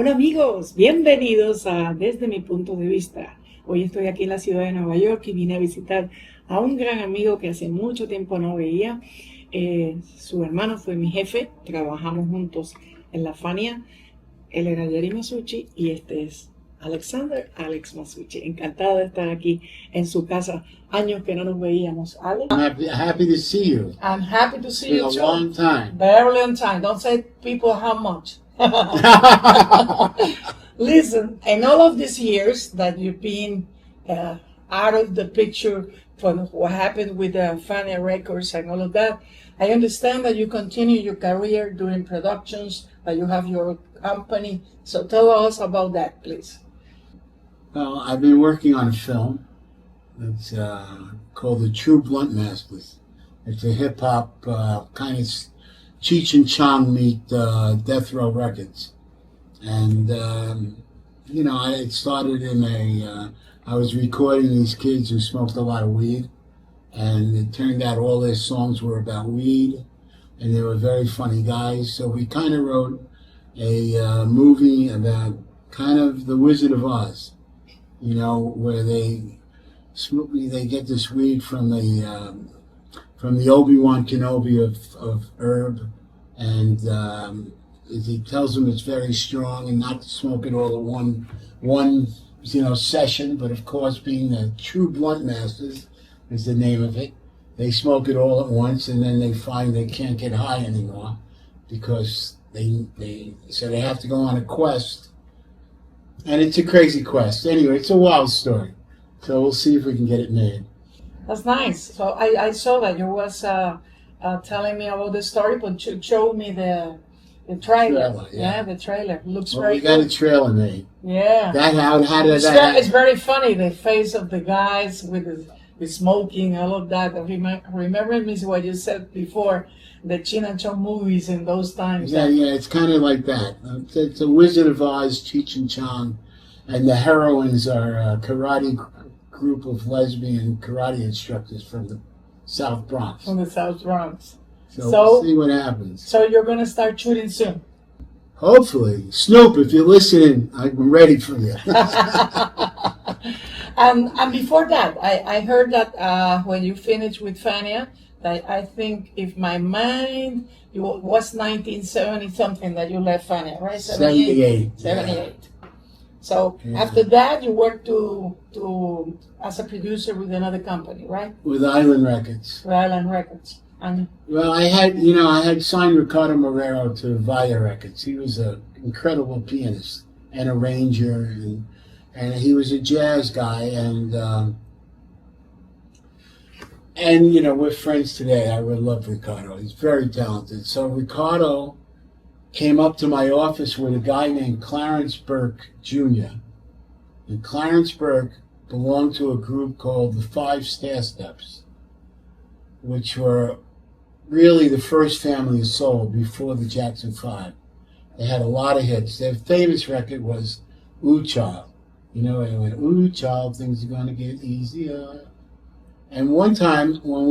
Hola amigos, bienvenidos a Desde mi punto de vista. Hoy estoy aquí en la ciudad de Nueva York y vine a visitar a un gran amigo que hace mucho tiempo no veía. Su hermano fue mi jefe, trabajamos juntos en la Fania. Él era Alex Masucci y este es Alex Masucci. Encantado de estar aquí en su casa. Años que no nos veíamos. Alex? I'm happy to see you. I'm happy to see you It's too. been a long time. Very long time. Don't say people how much. Listen, in all of these years that you've been out of the picture from what happened with the Fania Records and all of that, I understand that you continue your career doing productions, that you have your company. So tell us about that, please. Well, I've been working on a film that's called The True Blunt Masters. It's a hip-hop kind of Cheech and Chong meet Death Row Records. And, it started in I was recording these kids who smoked a lot of weed. And it turned out all their songs were about weed. And they were very funny guys. So we kind of wrote a movie about kind of the Wizard of Oz. Where they get this weed from the Obi-Wan Kenobi of herb, and he tells them it's very strong and not to smoke it all at one session. But of course, being the true blunt masters is the name of it. They smoke it all at once, and then they find they can't get high anymore because they have to go on a quest. And it's a crazy quest. Anyway, it's a wild story. So we'll see if we can get it made. That's nice. So I saw that you was telling me about the story, but you showed me the trailer. Yeah, the trailer. Looks very good. We got a trailer made. Yeah. How did that? It's very funny, the face of the guys with the smoking, all of that. Remember me what you said before, the Chin and Chong movies in those times. Yeah, it's kind of like that. It's a Wizard of Oz, Cheech and Chong, and the heroines are a karate group of lesbian karate instructors from the South Bronx. From the South Bronx. So we'll see what happens. So you're going to start shooting soon? Hopefully. Snoop, if you're listening, I'm ready for you. And before that, I heard that when you finished with Fania, that I think if my mind, it was 1970 something that you left Fania, right? 78. 78. Yeah. So after that, you worked to as a producer with another company, right? With Island Records. With Island Records. And well, I had signed Ricardo Marrero to Via Records. He was an incredible pianist and arranger, and he was a jazz guy, and we're friends today. I would love Ricardo. He's very talented. So Ricardo came up to my office with a guy named Clarence Burke Jr. And Clarence Burke belonged to a group called the Five Stair Steps, which were really the first family of soul before the Jackson Five. They had a lot of hits. Their famous record was Ooh Child. It went, ooh child, things are gonna get easier. And one time when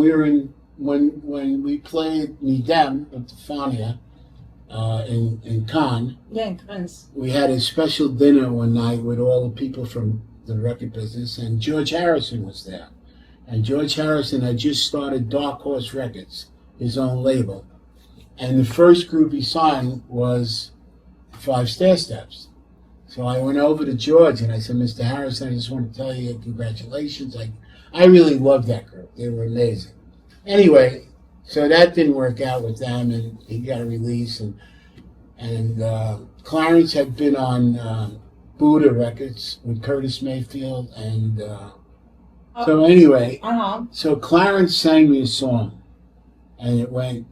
we played Nidem at the Fania in Cannes, in Cannes, we had a special dinner one night with all the people from the record business, and George Harrison was there. And George Harrison had just started Dark Horse Records, his own label. And the first group he signed was Five Stair Steps. So I went over to George and I said, Mr. Harrison, I just want to tell you congratulations. I really loved that group. They were amazing. Anyway, so that didn't work out with them, and he got a release. And Clarence had been on Buddha Records with Curtis Mayfield. And so anyway, so Clarence sang me a song, and it went.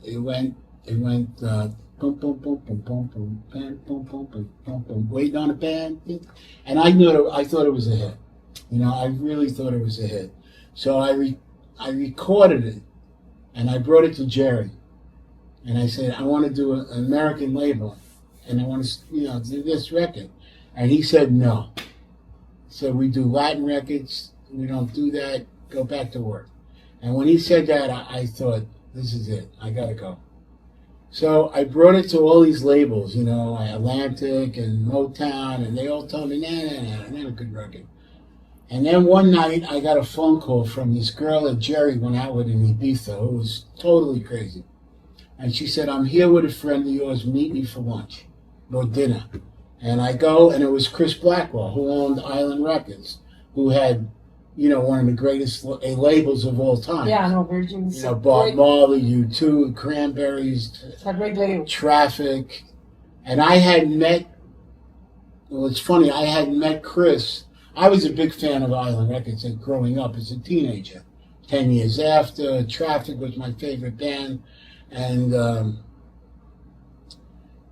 Boom, boom, boom, boom, boom, boom, boom, boom, boom, boom, boom, boom, waiting on a band. And I thought it was a hit. I really thought it was a hit. So I recorded it, and I brought it to Jerry. And I said, I want to do an American label, and I want to, do this record. And he said, no. So we do Latin records. We don't do that. Go back to work. And when he said that, I thought, this is it. I got to go. So I brought it to all these labels, you know, Atlantic and Motown, and they all told me, nah, not a good record. And then one night I got a phone call from this girl that Jerry went out with in Ibiza, who was totally crazy. And she said, I'm here with a friend of yours, meet me for lunch or dinner. And I go, and it was Chris Blackwell, who owned Island Records, who had, you know, one of the greatest labels of all time. Yeah, I know, Virgin. You know, Bob Marley, U2, Cranberries, It's a great label. Traffic. And I had met, well, it's funny, I had met Chris. I was a big fan of Island Records growing up as a teenager. 10 years after, Traffic was my favorite band. And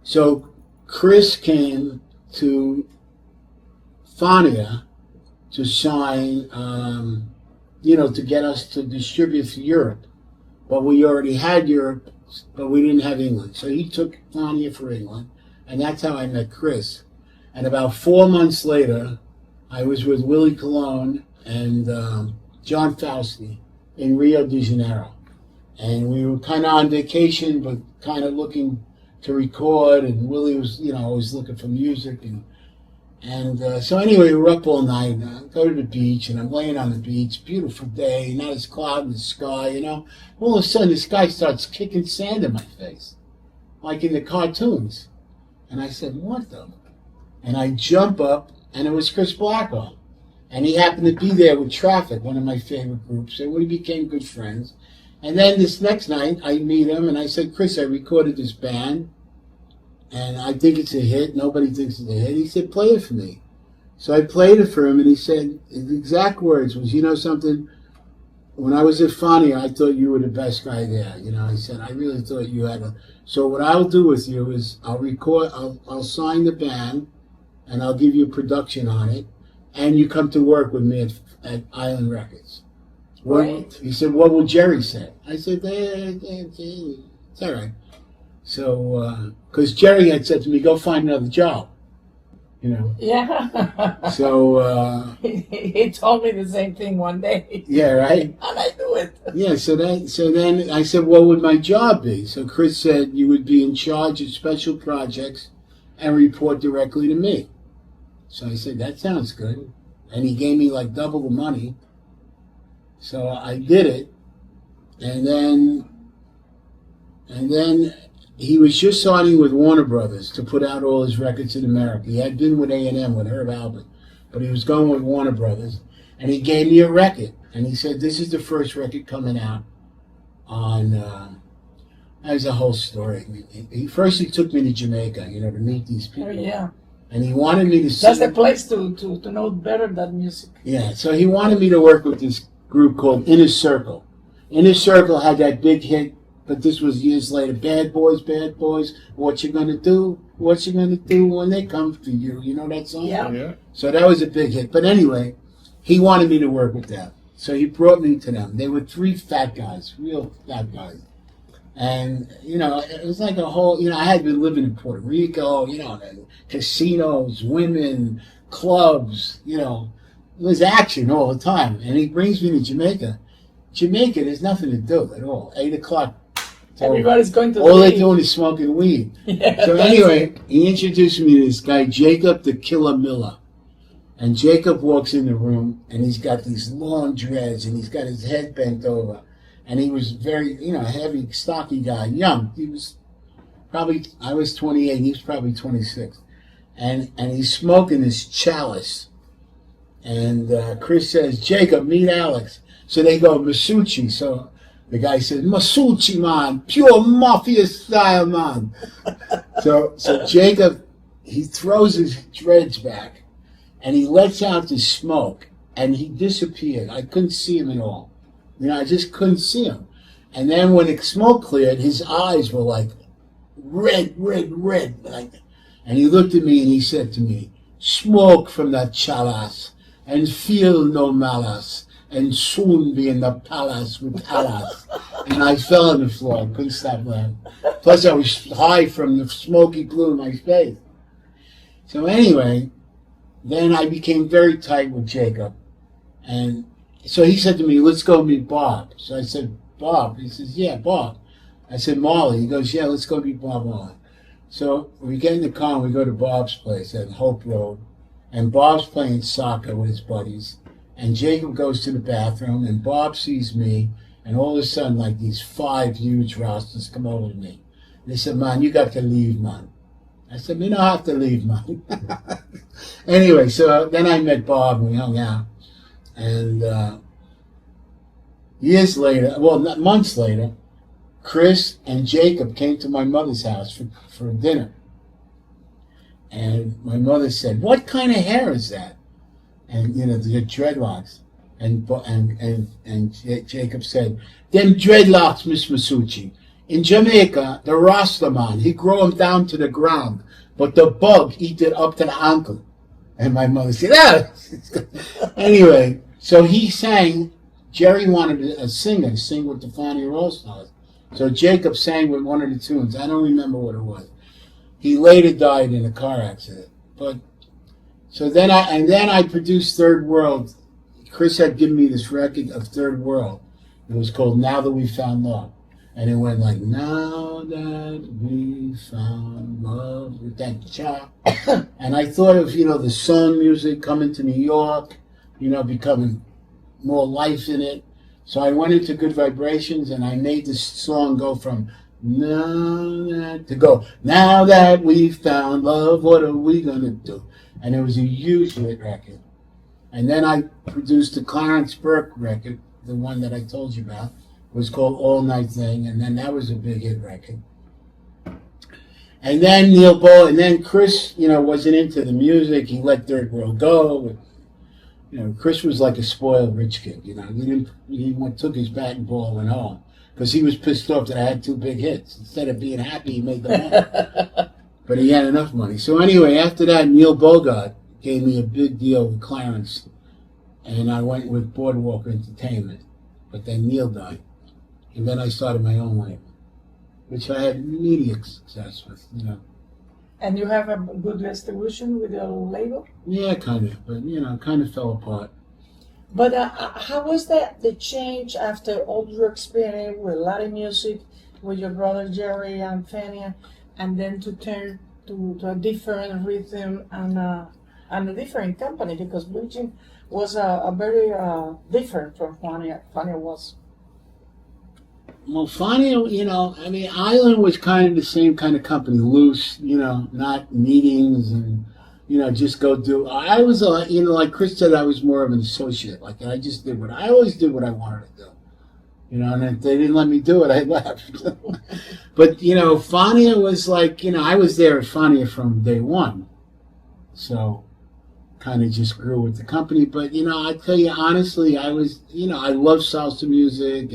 so Chris came to Fania to sign, you know, to get us to distribute to Europe. But we already had Europe, but we didn't have England. So he took Fania for England, and that's how I met Chris. And about 4 months later, I was with Willie Colon and John Fausti in Rio de Janeiro. And we were kind of on vacation, but kind of looking to record. And Willie was, you know, always looking for music. And so anyway, we were up all night. And I go to the beach, and I'm laying on the beach. Beautiful day, not as cloud in the sky, you know. All of a sudden, this guy starts kicking sand in my face, like in the cartoons. And I said, what the? And I jump up, and it was Chris Blackwell. And he happened to be there with Traffic, one of my favorite groups. And we became good friends. And then this next night, I meet him, and I said, Chris, I recorded this band, and I think it's a hit. Nobody thinks it's a hit. He said, play it for me. So I played it for him, and he said, his exact words was, you know something? When I was at Fania, I thought you were the best guy there. You know, he said, I really thought you had a... So what I'll do with you is I'll sign the band, and I'll give you production on it, and you come to work with me at Island Records. Right. He said, what will Jerry say? I said, it's all right. So, because Jerry had said to me, go find another job, you know. Yeah. So. He told me the same thing one day. Yeah, right? And I knew it. Yeah, so then I said, what would my job be? So Chris said, you would be in charge of special projects and report directly to me. So I said, that sounds good. And he gave me like double the money. So I did it, and then he was just signing with Warner Brothers to put out all his records in America. He had been with A&M with Herb Alpert, but he was going with Warner Brothers, and he gave me a record, and he said, this is the first record coming out on, that was a whole story. First he took me to Jamaica, you know, to meet these people. Oh, yeah. And he wanted me to sing. That's the place to know better than music. Yeah, so he wanted me to work with this group called Inner Circle. Inner Circle had that big hit, but this was years later. Bad boys, what you gonna do? What you gonna do when they come for you? You know that song? Yeah. So that was a big hit. But anyway, he wanted me to work with them. So he brought me to them. They were three fat guys, real fat guys. And, you know, it was like a whole, you know, I had been living in Puerto Rico, you know, casinos, women, clubs, you know. It was action all the time. And he brings me to Jamaica. Jamaica, there's nothing to do at all. 8 o'clock. Everybody's going to all they're doing is smoking weed. Yeah, so anyway, he introduced me to this guy, Jacob the Killer Miller. And Jacob walks in the room, and he's got these long dreads, and he's got his head bent over. And he was very, you know, heavy, stocky guy, young. He was probably, I was 28, he was probably 26. And he's smoking this chalice. And Chris says, Jacob, meet Alex. So they go, Masucci. So the guy says, Masucci, man, pure mafia style, man. so Jacob, he throws his dreads back, and he lets out the smoke, and he disappeared. I couldn't see him at all. You know, I just couldn't see him. And then when the smoke cleared, his eyes were like red. Like, and he looked at me and he said to me, smoke from that chalice and feel no malice, and soon be in the palace with Alice. And I fell on the floor. I couldn't stop laughing. Plus I was high from the smoky glue in my face. So anyway, then I became very tight with Jacob. And so he said to me, let's go meet Bob. So I said, Bob? He says, yeah, Bob. I said, Marley. He goes, yeah, let's go meet Bob Marley. So we get in the car and we go to Bob's place at Hope Road. And Bob's playing soccer with his buddies. And Jacob goes to the bathroom and Bob sees me. And all of a sudden, like these 5 huge Rastas come over to me. They said, man, you got to leave, man. I said, me don't have to leave, man. Anyway, so then I met Bob and we hung out. And years later, well, months later, Chris and Jacob came to my mother's house for dinner. And my mother said, what kind of hair is that? And, you know, the dreadlocks. And Jacob said, them dreadlocks, Miss Masucci. In Jamaica, the Rasta man, he grow them down to the ground, but the bug eat it up to the ankle. And my mother said, ah! Anyway, so he sang. Jerry wanted a singer to sing with the Fonny All Stars. So Jacob sang with one of the tunes. I don't remember what it was. He later died in a car accident. But so then I produced Third World. Chris had given me this record of Third World. It was called Now That We Found Love. And it went like, now that we found love, with that chop. And I thought of, you know, the song music coming to New York, you know, becoming more life in it. So I went into Good Vibrations and I made this song go from now that we found love, what are we going to do? And it was a huge hit record. And then I produced the Clarence Burke record, the one that I told you about. It was called All Night Thing, and then that was a big hit record. And then and then Chris, you know, wasn't into the music. He let Third World go. You know, Chris was like a spoiled rich kid. You know, he took his bat and ball and went home because he was pissed off that I had 2 big hits. Instead of being happy, he made the money. But he had enough money. So anyway, after that, Neil Bogart gave me a big deal with Clarence, and I went with Boardwalk Entertainment. But then Neil died, and then I started my own label, which I had immediate success with. You know. And you have a good distribution with your label? Yeah, kind of, but you know, kind of fell apart. But how was the change after all your experience with Latin music, with your brother Jerry and Fania, and then to turn to a different rhythm and a different company, because Virgin was a very different from Fania was. Well, Fania, you know, I mean, Island was kind of the same kind of company, loose, you know, not meetings and, you know, just go do. I was, you know, like Chris said, I was more of an associate. Like, I just I always did what I wanted to do. You know, and if they didn't let me do it, I left. But, you know, Fania was like, you know, I was there at Fania from day one. So, kind of just grew with the company. But, you know, I tell you, honestly, I was, you know, I love salsa music,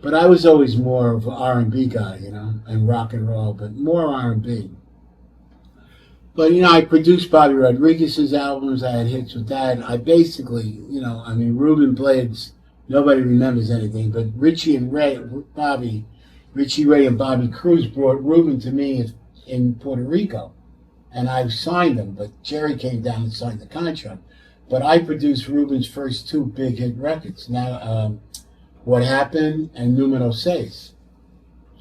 but I was always more of an R&B guy, you know, and rock and roll, but more R&B. But, you know, I produced Bobby Rodriguez's albums. I had hits with that. I basically, you know, I mean, Ruben Blades, nobody remembers anything, but Richie Ray and Bobby Cruz brought Ruben to me in Puerto Rico. And I signed them, but Jerry came down and signed the contract. But I produced Ruben's first 2 big hit records. Now, What Happened and Numero 6.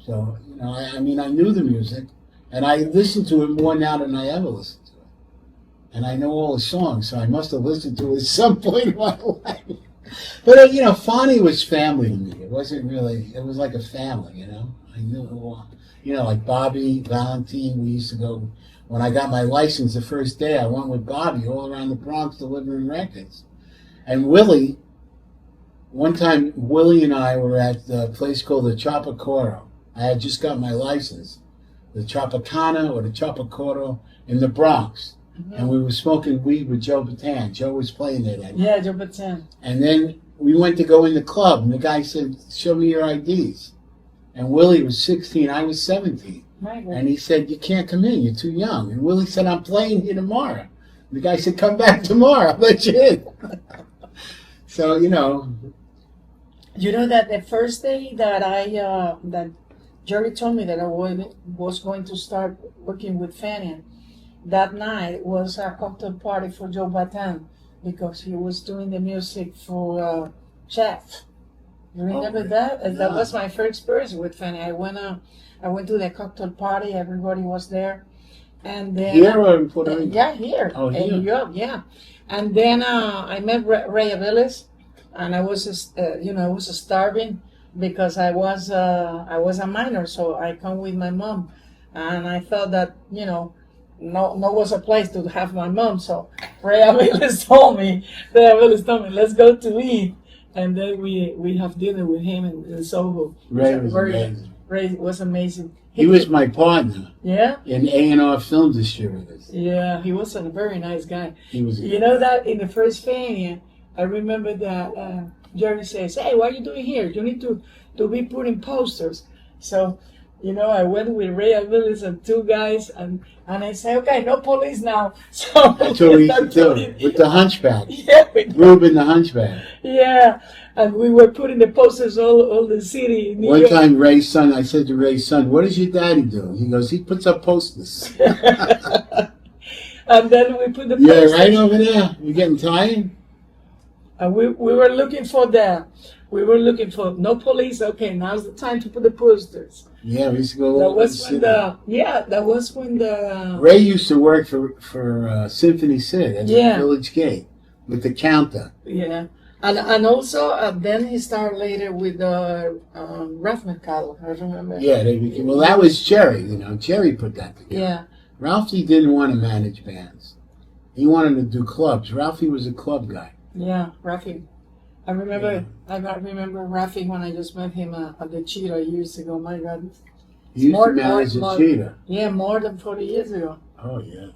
So, you know, I mean, I knew the music, and I listened to it more now than I ever listened to it. And I know all the songs, so I must have listened to it at some point in my life. But, you know, Fonny was family to me. It wasn't really, it was like a family, you know. I knew, you know, like Bobby, Valentine, we used to go, when I got my license the first day, I went with Bobby all around the Bronx delivering records. And Willie, one time, Willie and I were at the place called the Chapacoro. I had just got my license. The Tropicana or the Chapacoro in the Bronx. Mm-hmm. And we were smoking weed with Joe Bataan. Joe was playing there that night. Yeah, Joe Bataan. And then we went to go in the club, and the guy said, show me your IDs. And Willie was 16, I was 17. And he said, you can't come in, you're too young. And Willie said, I'm playing here tomorrow. And the guy said, come back tomorrow, I'll let you in. So, you know. You know that the first day that that Jerry told me that I was going to start working with Fania, that night was a cocktail party for Joe Bataan, because he was doing the music for Chef. You remember that? And that was my first experience with Fanny. I went to the cocktail party. Everybody was there, and then Here or in Puerto Rico? yeah, here Oh, in here. New York, yeah. And then I met Ray Aviles, and I was I was starving because I was a minor, so I come with my mom, and I thought that no was a place to have my mom. So Ray Aviles told me, let's go to eat, and then we have dinner with him in Soho. Ray was amazing. Ray was amazing. He was my partner. Yeah. In A&R Film Distributors. Yeah, he was a very nice guy. He was. You know that in the first Fania, I remember that Jerry says, "Hey, what are you doing here? You need to be putting posters." So, I went with Ray Aviles and two guys, and I say, "Okay, no police now." So That's what we used to do with the Hunchback. Yeah, Ruben the Hunchback. yeah, and we were putting the posters all the city. In New One York. time, Ray's son, I said to Ray's son, "What does your daddy do?" He goes, "He puts up posters." And then we put the Yeah, posters. right over there. You getting tired? And we were looking for no police. Okay, now's the time to put the posters. Yeah, we used to go That over to was when City. that was when the Ray used to work for Symphony Sid at the Yeah. Village Gate with the counter. yeah, and also then he started later with Ralph Mercado. I remember. Yeah, they became, well, that was Jerry. Jerry put that together. Yeah, Ralphie didn't want to manage bands. He wanted to do clubs. Ralphie was a club guy. yeah, Rafi. I remember Rafi when I just met him at the Cheetah years ago. My God. He used to manage the Cheetah. Yeah, more than 40 years ago. Oh, yeah.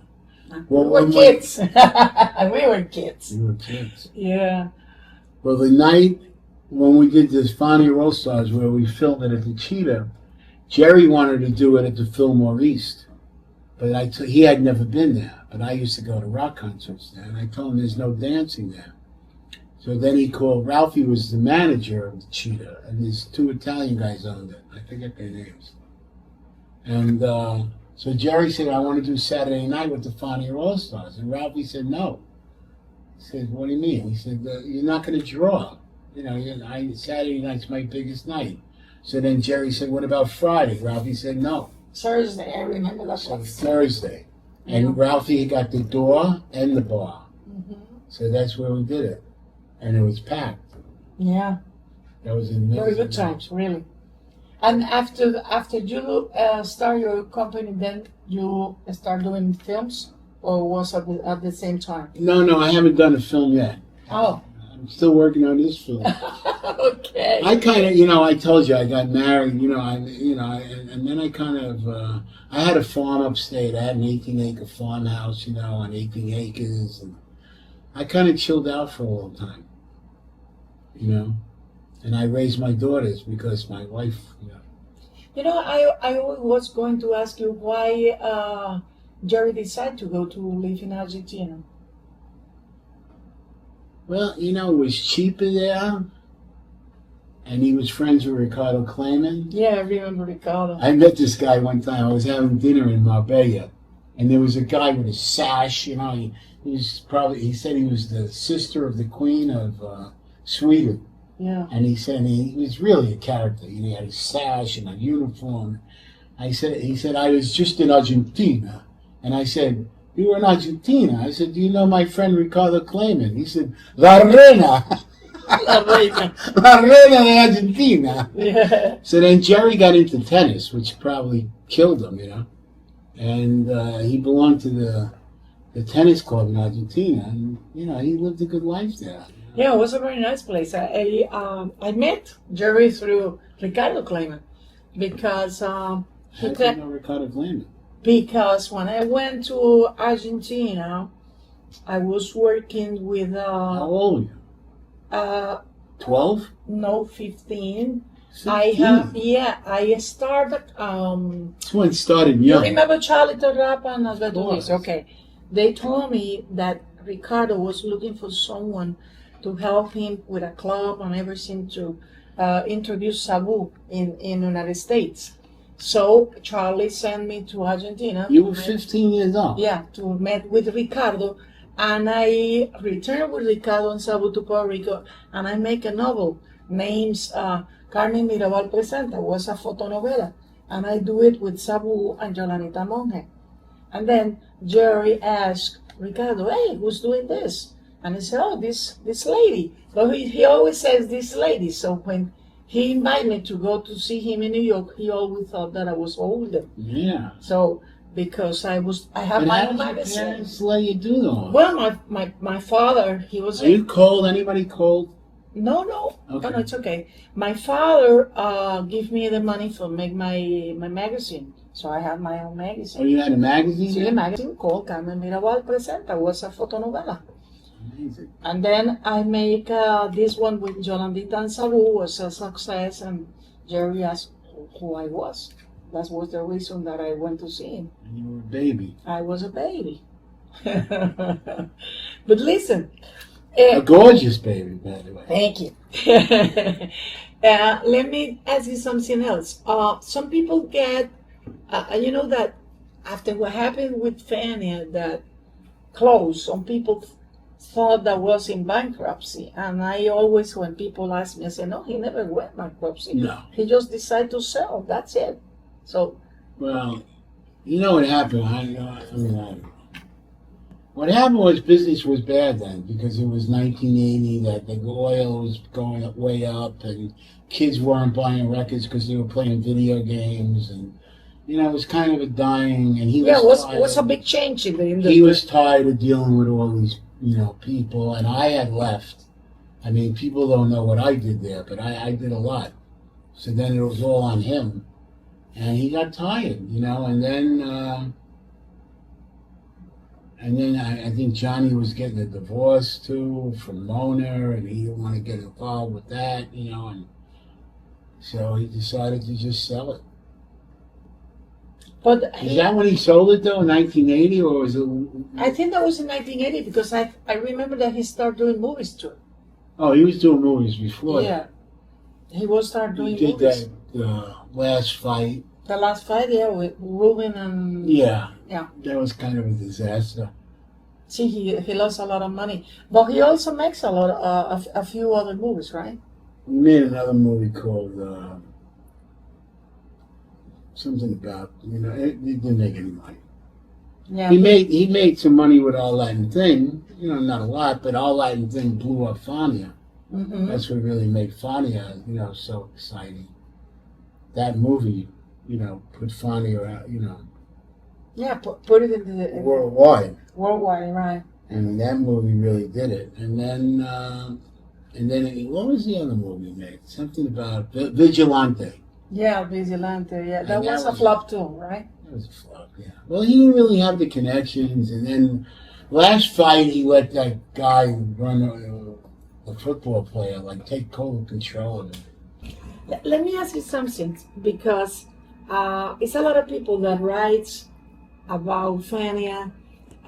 We were kids. We were kids. We were kids. Yeah. Well, the night when we did this Fonny Roll Stars where we filmed it at the Cheetah, Jerry wanted to do it at the Fillmore East. But he had never been there. But I used to go to rock concerts there. And I told him there's no dancing there. So then he called, Ralphie was the manager of the Cheetah. And these two Italian guys owned it. I forget their names. And so Jerry said, "I want to do Saturday night with the Fonny Roll Stars." And Ralphie said, "No." He said, "What do you mean?" He said, "You're not going to draw. Saturday night's my biggest night." So then Jerry said, "What about Friday?" Ralphie said, "No." Thursday, I remember that So one. Thursday. And Ralphie got the door and the bar. Mm-hmm. So that's where we did it. And it was packed. Yeah, That was amazing. very good times, really. And after you start your company, then you start doing films, or was at the same time? No, I haven't done a film yet. Oh, I'm still working on this film. okay. I kind of, I told you I got married, and then I kind of, I had a farm upstate. I had an 18-acre farmhouse, on 18 acres, and I kind of chilled out for a long time, and I raised my daughters because my wife, I was going to ask you why Jerry decided to go to live in Argentina. Well, it was cheaper there, and he was friends with Ricardo Clayman. Yeah, I remember Ricardo. I met this guy one time. I was having dinner in Marbella, and there was a guy with a sash. He said he was the sister of the Queen of Sweden. Yeah. And he said he was really a character. He had a sash and a uniform. He said, "I was just in Argentina." And I said, "You were in Argentina?" I said, "Do you know my friend Ricardo Clayman?" He said, "La Reina." La Reina. La Reina de Argentina. Yeah. So then Jerry got into tennis, which probably killed him, And he belonged to the tennis club in Argentina. And, he lived a good life there. Yeah, it was a very nice place. I met Jerry through Ricardo Clayman because How did you know Ricardo Clayman? Because when I went to Argentina, I was working with How old were you? 12? No, 15. 16. I started. This one started You young. remember Charlie Terrapa and Alberto Of course. Luis? Okay, they told me that Ricardo was looking for someone to help him with a club and everything to introduce Sabu in United States. So Charlie sent me to Argentina. You were 15 years old. Yeah, to meet with Ricardo, and I returned with Ricardo and Sabu to Puerto Rico, and I make a novel names Carmen Mirabal Presenta. It was a fotonovela. And I do it with Sabu and Jolanita Monge. And then Jerry asked Ricardo, hey, who's doing this? And he said, oh, this lady. But he always says this lady. So when he invited me to go to see him in New York, he always thought that I was older. Yeah. So because I have my own magazine. Your parents let you do those? Well, my father, he was. Are you cold? Anybody cold? No. Okay. Oh, no, it's okay. My father gave me the money for make my magazine. So I have my own magazine. Oh, you had a magazine? Sí, a magazine called Carmen Mirabal Presenta. It was a fotonovela. Amazing. And then I make this one with Jolandita and Sabu, was a success, and Jerry asked who I was. That was the reason that I went to see him. And you were a baby. I was a baby. But listen. A gorgeous baby, by the way. Thank you. Let me ask you something else. Some people get, you know that after what happened with Fania, that closed, some people thought that was in bankruptcy. And I always, when people ask me, I say, no, he never went bankruptcy. No. He just decided to sell. That's it. So. Well, you know what happened? I don't know. What happened was business was bad then because it was 1980, that the oil was going way up and kids weren't buying records because they were playing video games, and it was kind of a dying, and he was it was a big change in the industry. He was tired of dealing with all these people, and I had left. I mean, people don't know what I did there, but I did a lot. So then it was all on him, and he got tired, and then I think Johnny was getting a divorce too from Mona, and he didn't want to get involved with that, and so he decided to just sell it. But is that when he sold it though, in 1980, or was it? I think that was in 1980 because I remember that he started doing movies too. Oh, he was doing movies before. Yeah, he was started doing movies. He movies. Did that Last Fight. The Last Fight, yeah, with Ruben and. Yeah. Yeah. That was kind of a disaster. See, he lost a lot of money, but he also makes a lot a few other movies, right? He made another movie called something about it didn't make any money. Yeah. He made some money with All Latin Thing, not a lot, but All Latin Thing blew up Fania. Mm-hmm. That's what really made Fania, so exciting. That movie, put Fania out, Yeah, put it in the worldwide. Worldwide, right? And that movie really did it. And then what was the other movie he made? Something about Vigilante. Yeah, Vigilante. Yeah, that was a flop too, right? That was a flop. Yeah. Well, he didn't really have the connections. And then Last Fight, he let that guy run a football player, take total control of it. Let me ask you something, because it's a lot of people that writes about Fania,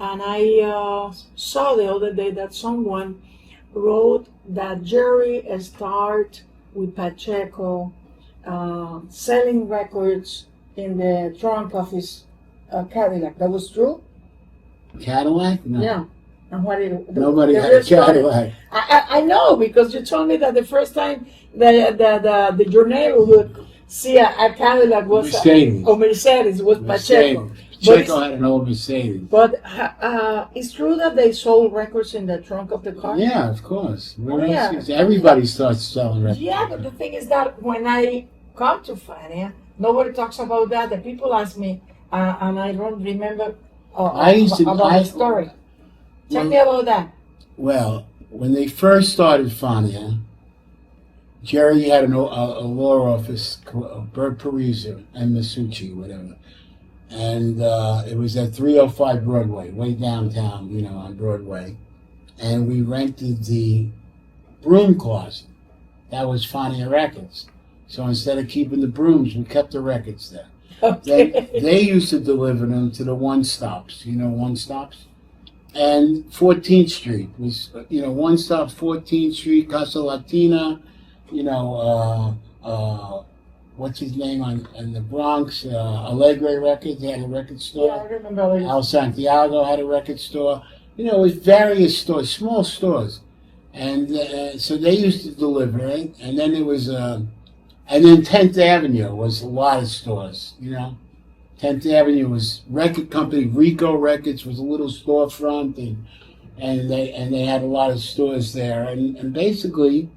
and I saw the other day that someone wrote that Jerry started with Pacheco selling records in the trunk of his Cadillac. That was true? Cadillac? No. Yeah. And what nobody had a Cadillac. I know, because you told me that the first time your neighborhood see a Cadillac was Mercedes was Pacheco. Pacheco had an old Mercedes. But it's true that they sold records in the trunk of the car? Yeah, of course. Yeah. Everybody starts selling records. Yeah, but the thing is that when I come to Fania, nobody talks about that. The people ask me, and I don't remember about the story. Tell me about that. Well, when they first started Fania, Jerry had a law office, Bert Parisi and Masucci, whatever. And it was at 305 Broadway, way downtown, on Broadway. And we rented the broom closet. That was Fania Records. So instead of keeping the brooms, we kept the records there. Okay. They used to deliver them to the One Stops, One Stops? And 14th Street was, One Stop, 14th Street, Casa Latina, what's his name in the Bronx, Alegre Records, they had a record store. Yeah, I remember. Al Santiago had a record store. It was various stores, small stores. And so they used to deliver it. And then there was, and then 10th Avenue was a lot of stores, you know. 10th Avenue was record company, Rico Records was a little storefront, and they had a lot of stores there. And basically,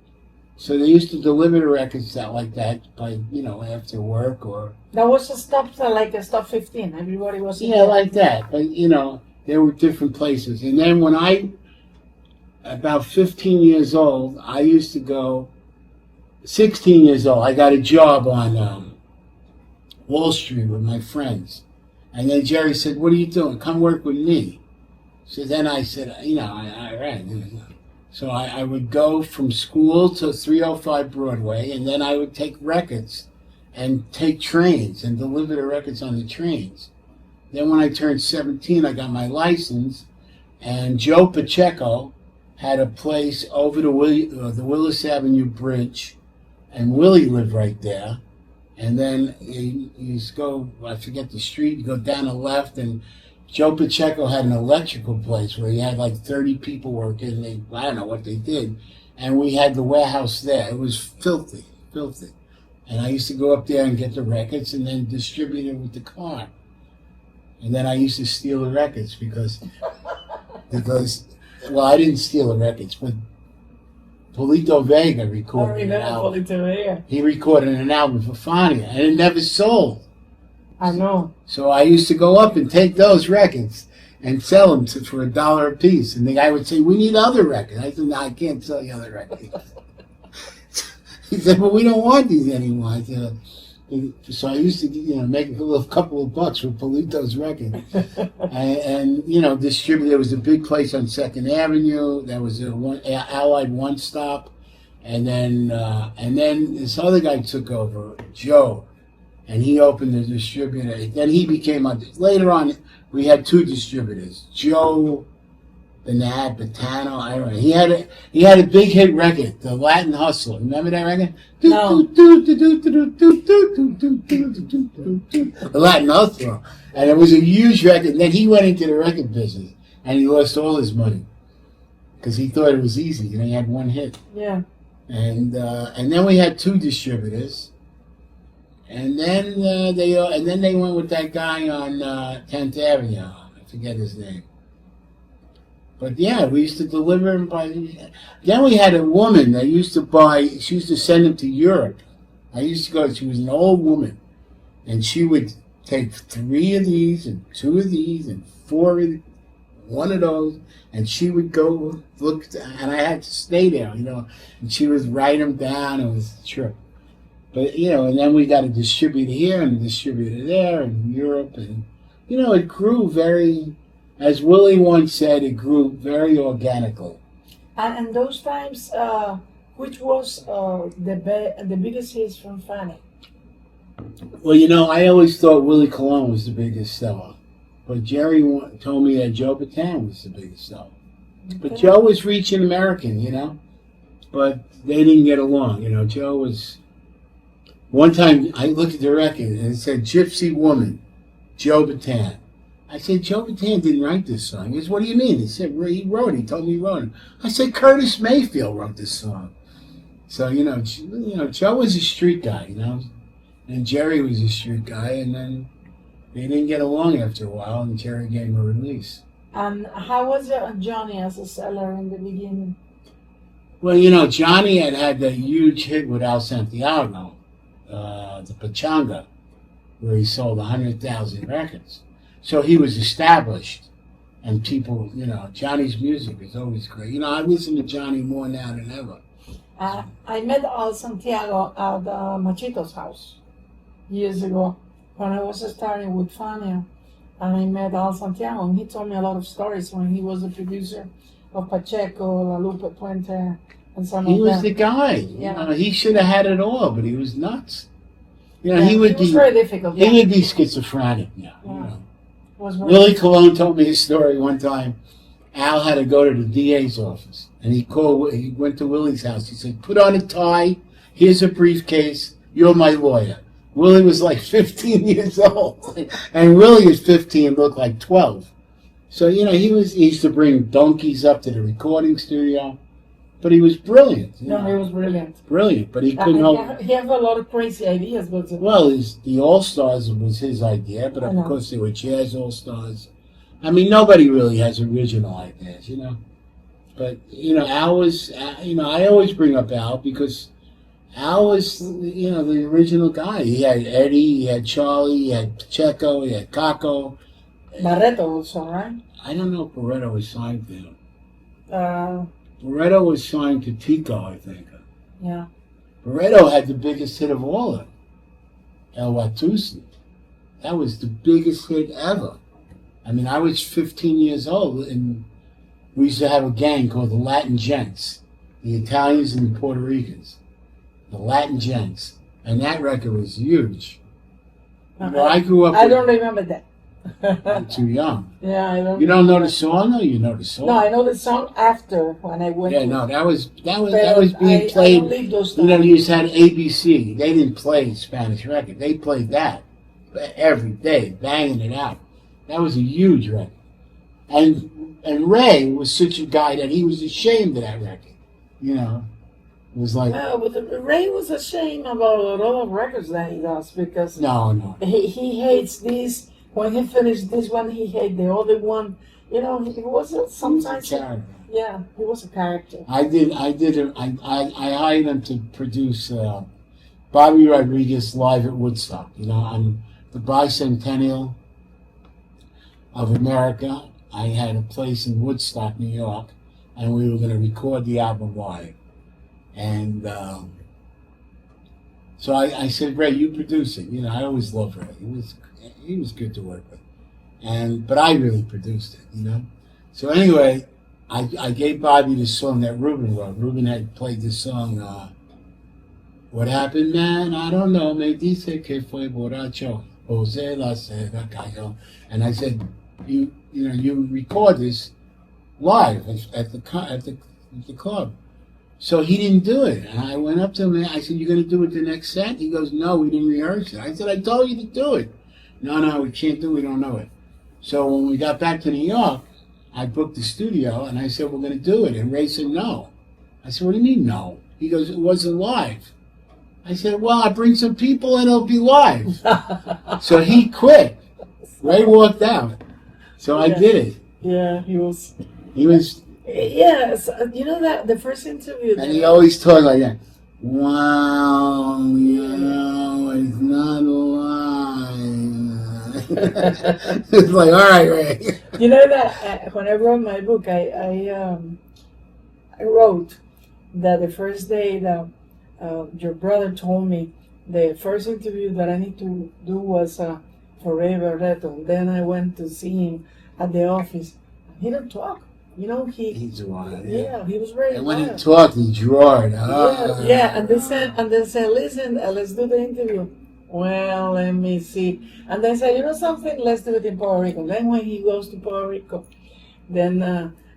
so they used to deliver the records out like that by, you know, after work or... That was a stop, like a stop 15. Everybody was... Yeah, like that. But, you know, there were different places. And then when about 15 years old, I used to go... 16 years old, I got a job on Wall Street with my friends. And then Jerry said, what are you doing? Come work with me. So then I said, you know, all right. So I would go from school to 305 Broadway, and then I would take records and take trains and deliver the records on the trains. Then when I turned 17, I got my license, and Joe Pacheco had a place over the Willis Avenue Bridge, and Willie lived right there. And then you just go, I forget the street, you go down the left, and Joe Pacheco had an electrical place where he had like 30 people working. I don't know what they did. And we had the warehouse there. It was filthy. And I used to go up there and get the records and then distribute it with the car. And then I used to steal the records because well, I didn't steal the records, but Polito Vega recorded an album. Polito Vega. He recorded an album for Fania, and it never sold. I know. So I used to go up and take those records and sell them for $1 a piece. And the guy would say, we need other records. I said, no, I can't sell you other records. He said, well, we don't want these anymore. I said, so I used to, you know, make a couple of bucks with Polito's record. and, you know, distribute. There was a big place on 2nd Avenue. There was Allied One Stop. And then this other guy took over, Joe. And he opened the distributor. Then he became later on. We had 2 distributors, Joe Batano. I don't know. He had a big hit record, the Latin Hustler. Remember that record? No. The Latin Hustler, and it was a huge record. And then he went into the record business, and he lost all his money because he thought it was easy. You know, he had one hit. Yeah. And then we had 2 distributors. And then they went with that guy on 10th Avenue. I forget his name. But yeah, we used to deliver them by... Then we had a woman that used to buy... She used to send them to Europe. I used to go... She was an old woman. And she would take 3 of these and 2 of these and 4 of... 1 of those. And she would go look... And I had to stay there, you know. And she would write them down. It was a trip. But, you know, and then we got a distributor here and a distributor there in Europe. And, you know, it grew very, as Willie once said, it grew very organically. And those times, which was the biggest hits from Fanny? Well, you know, I always thought Willie Colon was the biggest seller. But Jerry told me that Joe Bataan was the biggest seller. Okay. But Joe was reaching American, you know. But they didn't get along. You know, Joe was... One time, I looked at the record, and it said, Gypsy Woman, Joe Bataan. I said, Joe Bataan didn't write this song. He goes, what do you mean? He said, he wrote it. He told me he wrote it. I said, Curtis Mayfield wrote this song. So, you know, Joe was a street guy, you know. And Jerry was a street guy, and then they didn't get along after a while, and Jerry gave him a release. And how was Johnny as a seller in the beginning? Well, you know, Johnny had that huge hit with Al Santiago. The Pachanga, where he sold 100,000 records. So he was established, and people, you know, Johnny's music is always great. You know, I listen to Johnny more now than ever. I met Al Santiago at Machito's house years ago when I was starting with Fania, and I met Al Santiago, and he told me a lot of stories when he was the producer of Pacheco, La Lupe Puente, and some of them. He was the guy. Yeah. You know, he should have had it all, but he was nuts. You know, yeah, he would it was be very difficult. He Yeah. would be schizophrenic now. Yeah. You know. It was very Willie Colon told me a story one time. Al had to go to the DA's office, and he went to Willie's house. He said, put on a tie, here's a briefcase, you're my lawyer. Willie was like 15 years old, and Willie was 15, looked like 12. So, you know, he used to bring donkeys up to the recording studio, but he was brilliant. No, he was brilliant. Brilliant, but he couldn't hold. He had a lot of crazy ideas, but Well, the All Stars was his idea, but of course they were jazz All Stars. I mean, nobody really has original ideas, you know. But Al was, I always bring up Al because Al was, the original guy. He had Eddie, he had Charlie, he had Pacheco, he had Caco. Barreto also, right? I don't know if Barreto was signed to him. Uh, Barreto was signed to Tico, I think. yeah. Barreto had the biggest hit of all of them, El Watusi. That was the biggest hit ever. I mean, I was 15 years old, and we used to have a gang called the Latin Gents, the Italians and the Puerto Ricans, the Latin Gents, and that record was huge. I grew up. I don't remember that. I'm too young. Yeah, I don't. You don't know the song, though? You know the song. No, I know the song after when I went. Yeah, no, that was being played. I don't leave those you used to have ABC. They didn't play Spanish record. They played that every day, banging it out. That was a huge record. And Ray was such a guy that he was ashamed of that record. It was like... but Ray was ashamed about a lot of records that he does because... No. He hates these. When he finished this one, he hated the other one. He was sometimes... He was a character. Yeah, he was a character. I hired him to produce Bobby Rodriguez live at Woodstock, on the bicentennial of America. I had a place in Woodstock, New York, and we were going to record the album live. And so I said, Ray, you produce it. I always loved Ray. He was good to work with. But I really produced it, So anyway, I gave Bobby this song that Ruben wrote. Ruben had played this song, What Happened, Man? I don't know. Me dice que fue borracho. Jose la seda cayó. And I said, you record this live at the club. So he didn't do it. And I went up to him and I said, "You're going to do it the next set?" He goes, "No, we didn't rehearse it." I said, "I told you to do it." No, we can't do it. We don't know it. So when we got back to New York, I booked the studio and I said, "We're going to do it." And Ray said, "No." I said, "What do you mean, no?" He goes, "It wasn't live." I said, "Well, I bring some people and it'll be live." So he quit. Ray walked out. So I did it. Yeah, he was. Yes, that the first interview. And he always talked like that. Wow, it's not live. It's like, all right, Ray. That when I wrote my book, I wrote that the first day that your brother told me the first interview that I need to do was for Ray Barreto. And then I went to see him at the office. He didn't talk. He's wild. Yeah, he was very. And when he talked, he drawed. Yeah, and they said, "Listen, let's do the interview." Well, let me see. And they said, "You know something? Let's do it in Puerto Rico." Then when he goes to Puerto Rico, then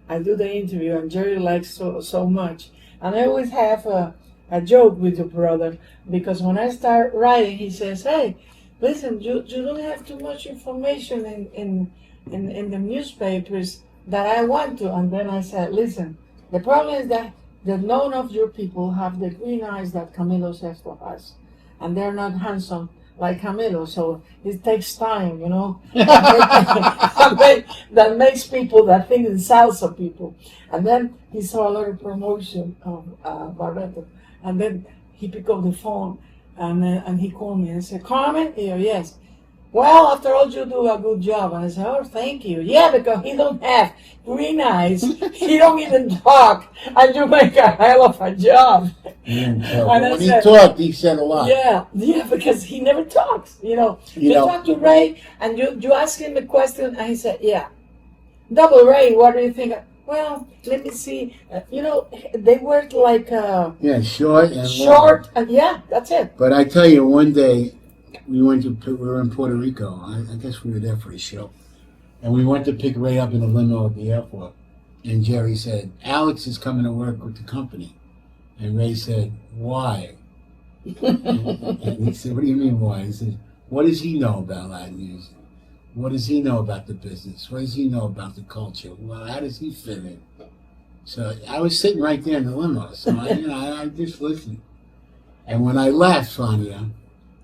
I do the interview, and Jerry likes so much. And I always have a joke with your brother because when I start writing, he says, "Hey, listen, you don't have too much information in the newspapers that I want to." And then I said, "Listen, the problem is that none of your people have the green eyes that Camilo Sesto has, and they're not handsome like Camilo, so it takes time, that makes people that think in salsa people." And then he saw a lot of promotion of Barreto, and then he picked up the phone and he called me and said, "Carmen?" "Yes." "Well, after all, you do a good job." And I said, "Oh, thank you." "Yeah, because he don't have green eyes. He don't even talk. And you make a hell of a job." When he talked, he said a lot. Yeah, because he never talks. You talk to Ray and you ask him a question and he said, "Yeah. Double Ray, what do you think?" "Well, let me see." They were like... short and short, and that's it. But I tell you, one day... We were in Puerto Rico. I guess we were there for a show. And we went to pick Ray up in a limo at the airport. And Jerry said, "Alex is coming to work with the company." And Ray said, "Why?" And he said, "What do you mean, why?" He said, "What does he know about Latin music? What does he know about the business? What does he know about the culture? Well, how does he fit in?" So I was sitting right there in the limo. So I just listened. And when I left, Fania,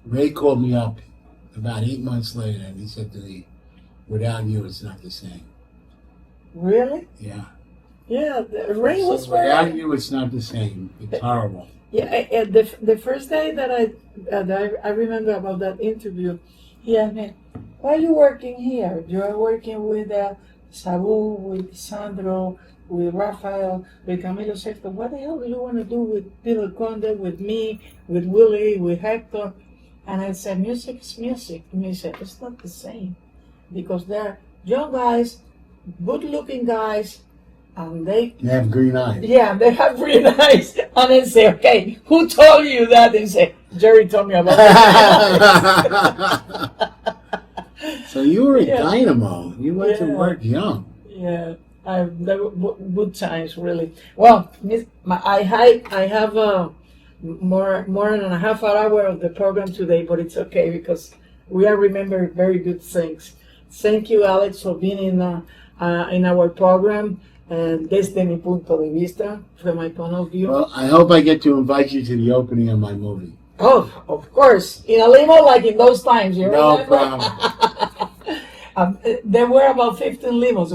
Ray called me up about 8 months later, and he said to me, "Without you, it's not the same." Really? Yeah. Yeah, Ray was very. Without you, it's not the same. It's horrible. Yeah, the first day that I remember about that interview, he asked me, "Why are you working here? You are working with Sabu, with Sandro, with Rafael, with Camilo Sexto. What the hell do you want to do with Peter Conde, with me, with Willie, with Hector?" And I said, "Music is music." And he said, "It's not the same because they're young guys, good-looking guys, and they have green eyes." Yeah, they have green eyes. And I say, "Okay, who told you that?" And say, "Jerry told me about that." So you were a Yeah. dynamo. You went to Yeah. work young. Yeah, they were good times, really. Well, I have more than a half an hour of the program today, but it's okay because we are remembering very good things. Thank you, Alex, for being in our program. Desde mi punto de vista, from my point of view. Well, I hope I get to invite you to the opening of my movie. Oh, of course. In a limo like in those times, you No remember? problem. There were about 15 limos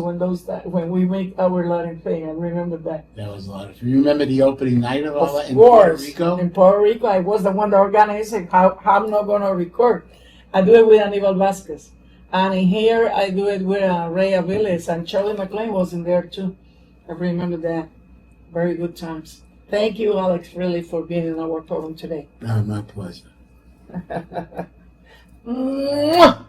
when we make our Latin thing. I remember that. That was a lot of fun. You remember the opening night of all that in Of course. Puerto Rico? In Puerto Rico, I was the one that organized it. How I'm not going to record. I do it with Aníbal Vázquez. And in here, I do it with Ray Aviles, and Charlie McLean was in there too. I remember that. Very good times. Thank you, Alex, really, for being in our program today. No, my pleasure. Mwah!